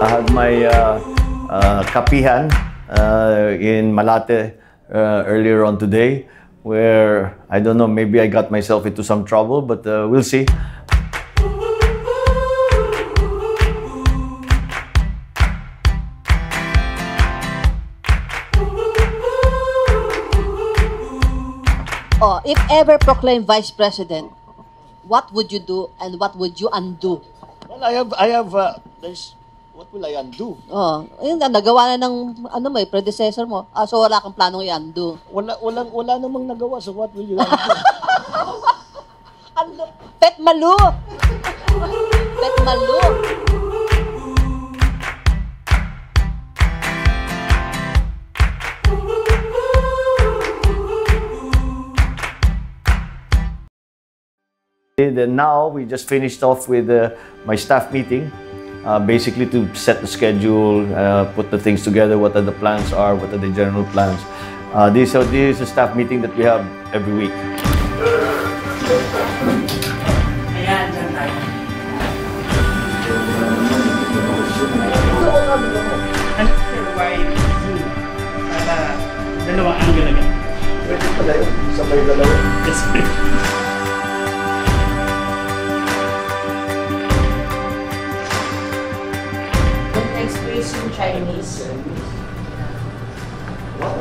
I had my kapihan in Malate earlier on today, where I don't know, maybe I got myself into some trouble, but we'll see. Oh, if ever proclaimed Vice President, what would you do and what would you undo? Well, what will I undo? Oh, yun na, nagawa na ng may predecessor mo. So wala kang planong i-undo. Wala namang nagawa, so what will you undo? Undo. Pet Malu! Pet Malu! And now we just finished off with my staff meeting, basically to set the schedule, put the things together, what are the plans are, what are the general plans. This is a staff meeting that we have every week. Dalawa ang galaga. Pwede pala yun, sabay dalawa. Yes. In Chinese. Wow.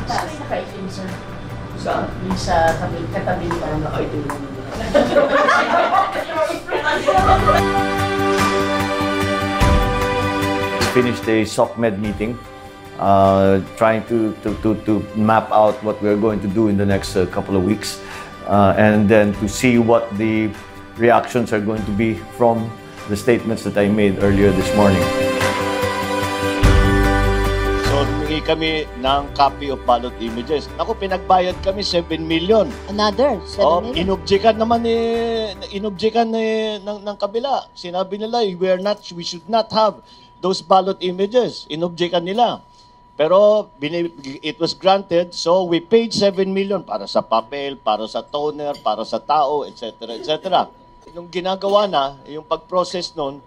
Saan ay naka-itim, sir? Saan? Yung sa katabi pa. Naka-itim lang. Finished a SOCMED meeting, trying to map out what we're going to do in the next couple of weeks, and then to see what the reactions are going to be from the statements that I made earlier this morning. Humingi kami ng copy of ballot images. Naku, pinagbayad kami 7 million. Another 7 million? Inobjekan naman ng kabila. Sinabi nila, we should not have those ballot images. Inobjekan nila. Pero it was granted, so we paid 7 million para sa papel, para sa toner, para sa tao, etc. etc. Nung ginagawa na, yung pag-process nun,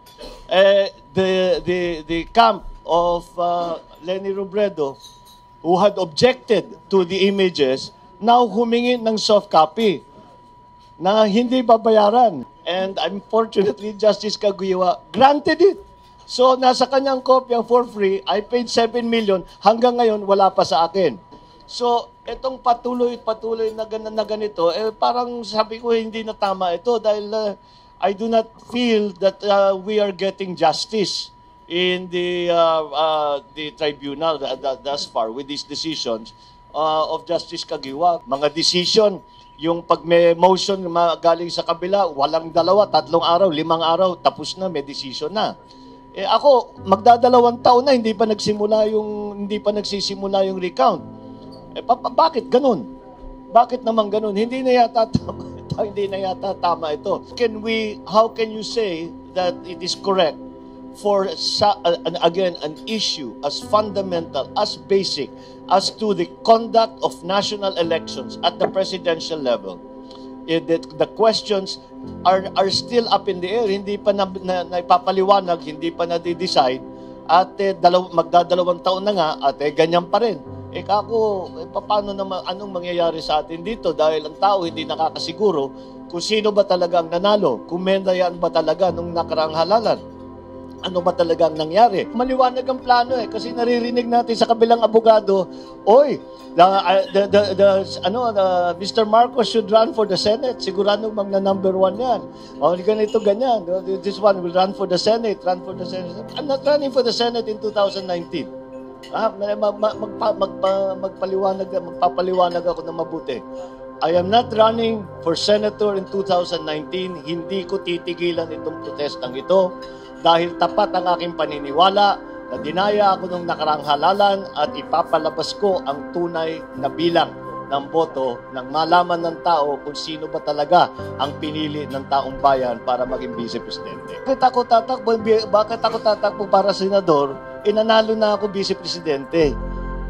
the camp of Lenny Robredo, who had objected to the images, now humingi ng soft copy na hindi babayaran. And unfortunately, Justice Kaguiwa granted it. So, nasa kanyang kopya for free, I paid 7 million, hanggang ngayon, wala pa sa akin. So, itong patuloy na ganito, parang sabi ko, hindi na tama ito dahil I do not feel that we are getting justice in the tribunal thus far with these decisions of Justice Kagiwa. Mga decision, yung pag may motion galing sa kabila, walang dalawa, 3 araw, 5 araw, tapos na, may decision na. Ako, magdadalawang taon na, hindi pa nagsisimula yung recount. Bakit ganun? Bakit naman ganun? Hindi na yata tama ito. How can you say that it is correct for again an issue as fundamental, as basic as to the conduct of national elections at the presidential level? The questions are still up in the air, hindi pa naipapaliwanag, hindi pa na-decide, at magdadalawang taon na nga at ganyan pa rin. Paano naman, anong mangyayari sa atin dito? Dahil ang tao hindi nakakasiguro kung sino ba talaga ang nanalo, kung mendayan ba talaga nung nakaraang halalan. Ano ba talagang nangyari? Maliwanag ang plano kasi naririnig natin sa kabilang abogado, Mr. Marcos should run for the Senate. Sigurado number 1 yan. Ganito, ganyan. This one will run for the Senate, I'm not running for the Senate in 2019. Magpapaliwanag ako na mabuti. I am not running for senator in 2019. Hindi ko titigilan itong protestang ito dahil tapat ang aking paniniwala na dinaya ako nung nakarang halalan at ipapalabas ko ang tunay na bilang ng boto nang malaman ng tao kung sino ba talaga ang pinili ng taong bayan para maging vice-presidente. Bakit ako tatakbo para senador? Inanalo na ako vice-presidente.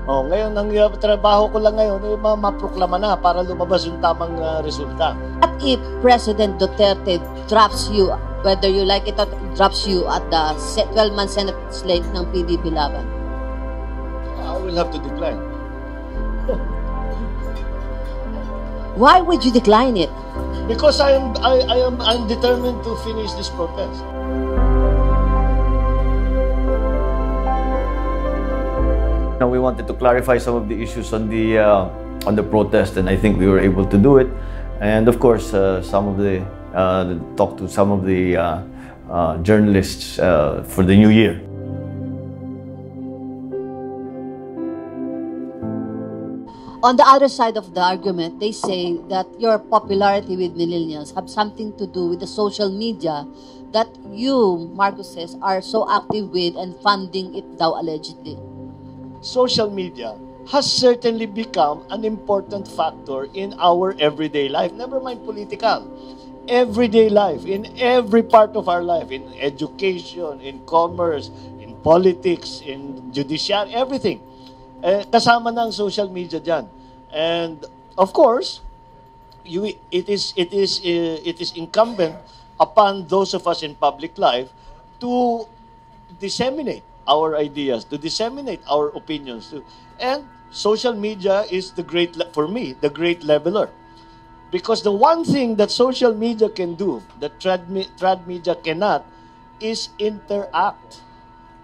Ngayon, ang trabaho ko lang ngayon, maproklama na para lumabas yung tamang resulta. What if President Duterte drafts you whether you like it or drops you at the 12-month Senate slate ng PDP laban? I will have to decline. Why would you decline it? Because I'm determined to finish this protest. Now we wanted to clarify some of the issues on the protest, and I think we were able to do it. And of course, talk to some of the journalists for the new year. On the other side of the argument, they say that your popularity with millennials have something to do with the social media that you, Marcoses, are so active with and funding it daw allegedly. Social media has certainly become an important factor in our everyday life. Never mind political. Everyday life, in every part of our life, in education, in commerce, in politics, in judiciary, everything. Kasama na ang social media dyan. And of course, it is incumbent upon those of us in public life to disseminate our ideas, to disseminate our opinions. And social media is for me, the great leveler. Because the one thing that social media can do, that trad media cannot, is interact.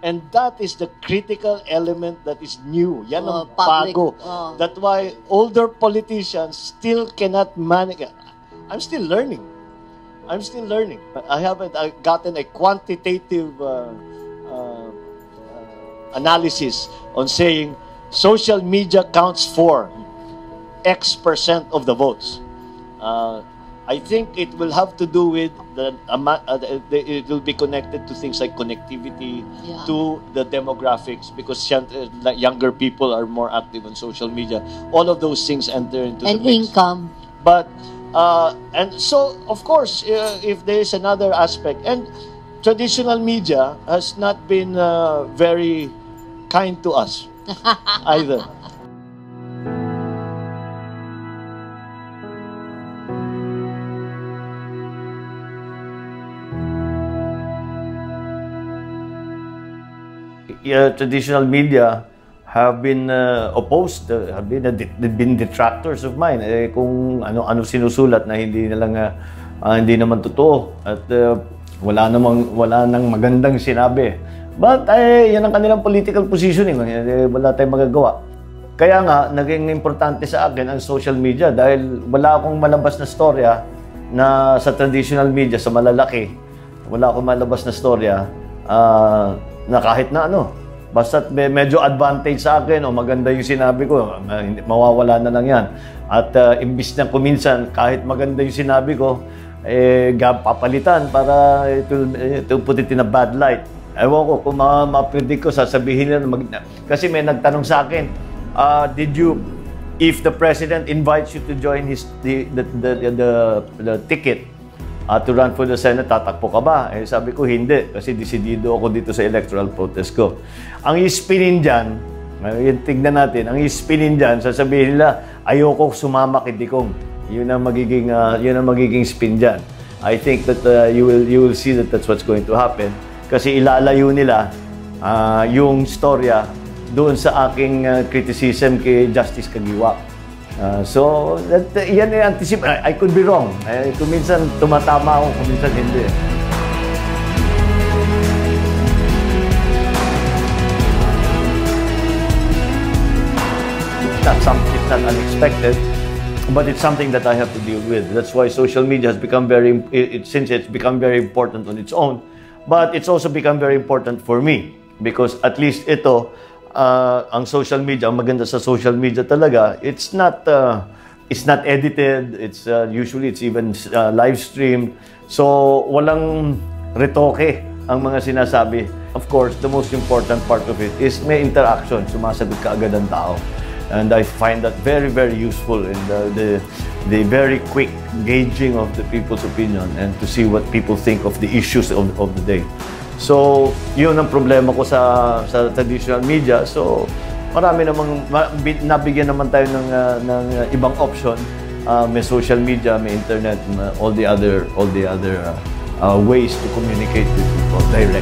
And that is the critical element that is new. Yan ang bago. That's why older politicians still cannot manage. I'm still learning. I haven't gotten a quantitative analysis on saying social media counts for X% of the votes. I think it will have to do with it will be connected to things like connectivity, to the demographics, because younger people are more active on social media. All of those things enter into the mix. And income. But and so of course, if there is another aspect, and traditional media has not been very kind to us either. Traditional media have been opposed, have been detractors of mine. Kung ano sinusulat na hindi naman totoo at wala nang magandang sinabi. But yan ang kanilang political positioning. Wala tayong magagawa. Kaya nga naging importante sa akin ang social media dahil wala akong malabas na storya na sa traditional media, sa malalaki, wala akong malabas na storya na kahit na basta medyo advantage sa akin o maganda yung sinabi ko, mawawala na lang yan. At imbis na kuminsan, kahit maganda yung sinabi ko, papalitan para to put it in a bad light. Ewan ko, kung ma-predict ko, sasabihin nila, kasi may nagtanong sa akin, if the President invites you to join the ticket, to run for the Senate, tatakbo ka ba? Sabi ko, hindi. Kasi desidido ako dito sa electoral protest ko. Ang ispinin dyan, tignan natin, ang ispinin dyan, sasabihin nila, ayoko sumama kay Dikong. Yun ang magiging spin dyan. I think that you will see that that's what's going to happen. Kasi ilalayo nila yung storya doon sa aking criticism kay Justice Kagiwa. So, yan ay anticipate. I could be wrong. Kuminsan tumatama ako, kuminsan hindi. It's not unexpected, but it's something that I have to deal with. That's why social media has become since it's become very important on its own, but it's also become very important for me because at least ito, ang social media, ang maganda sa social media talaga, it's not edited, usually it's even live streamed. So walang retoke ang mga sinasabi. Of course, the most important part of it is may interaction, sumasagot ka agad ang tao. And I find that very, very useful in the very quick gauging of the people's opinion and to see what people think of the issues of the day. So, yun ang problema ko sa traditional media. So, marami namang nabigyan naman tayo ng ibang option. May social media, may internet, all the other ways to communicate with people directly.